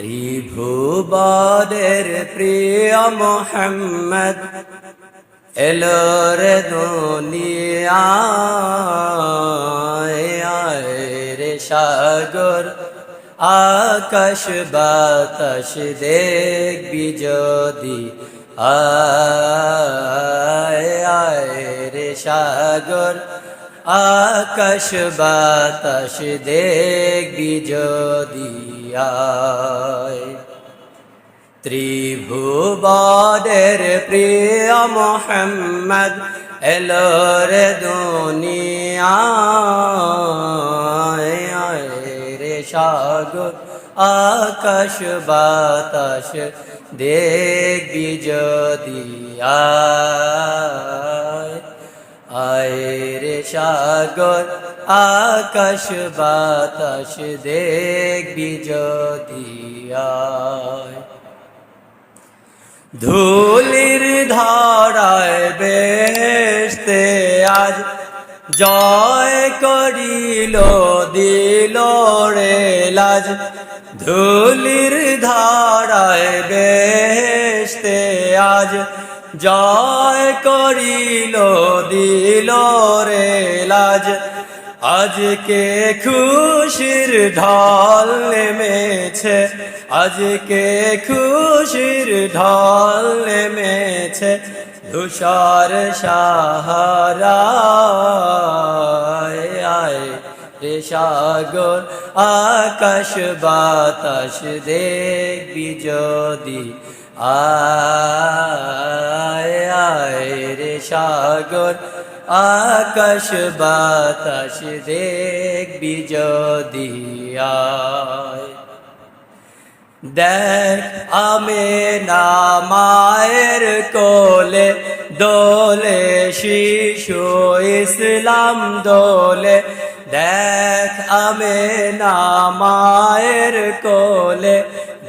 ত্রিভুবনের প্রিয় মোহাম্মদ এলো রে দুনিয়ায় রে সাগর আকাশ বাতাস দেখবি যদি আয় রে সাগর আকাশ বাতাস দেখবি যদি আয় ত্রিভুবনের প্রিয় মোহাম্মদ এলো রে দুনিয়ায় রে সাগর আকাশ বাতাস দেখবি যদি আয় রে সাগর আকাশ বাতাস দেখবি যদি আয় ধুলির ধারায় বেহেশতে আজ জয় করিল দিল রে লাজ ধুলির ধারায় বেহেশতে আজ জয় করিল দিল রে লাজ আজকে খুশির ঢল নেমেছে আজকে খুশির ঢল নেমেছে ধূসর সাহারায় রে সাগর আকাশ বাতাস দেখবি যদি আয় রে সাগর আকাশ বাতাস দেখবি যদি আয় দেখ আমেনা মায়ের কোলে দোলে শিশু ইসলাম দোলে দেখ আমেনা মায়ের কোলে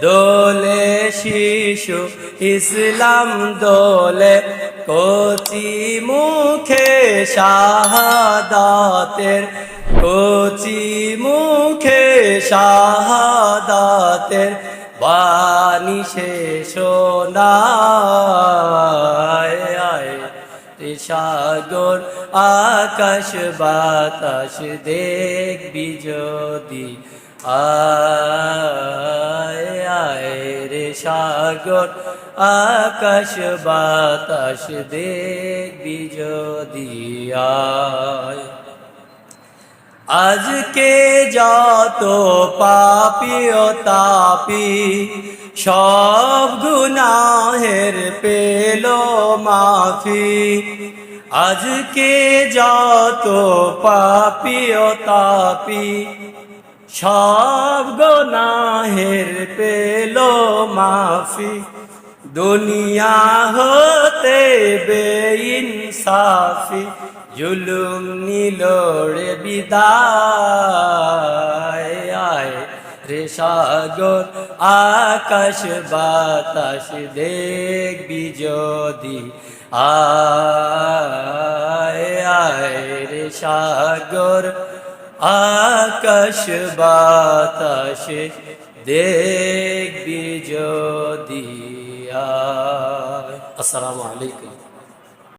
দোলে শিশু ইসলাম দোলে কচি মুখে শাহাদাতের কচি মুখে শাহাদাতের বাণী শেষ শোনায় রে সাগর আকাশ বাতাস দেখবি যদি আয় রে সাগর আকাশ বাতাস দেখবি যদি আয় আজকে যত পাপী ও তাপী সব গুনাহের পেল মাফি আজকে যত পাপী ও তাপী সব গুনাহের পেল মাফি দুনিয়া হতে বেইনসাফি জুলুম নিল রে বিদায় রে সাগর আকাশ বাতাস দেখবি যদি আয় রে সাগর আকাশ বাতাস দেখবি যদি আয়। আসসালামু আলাইকুম।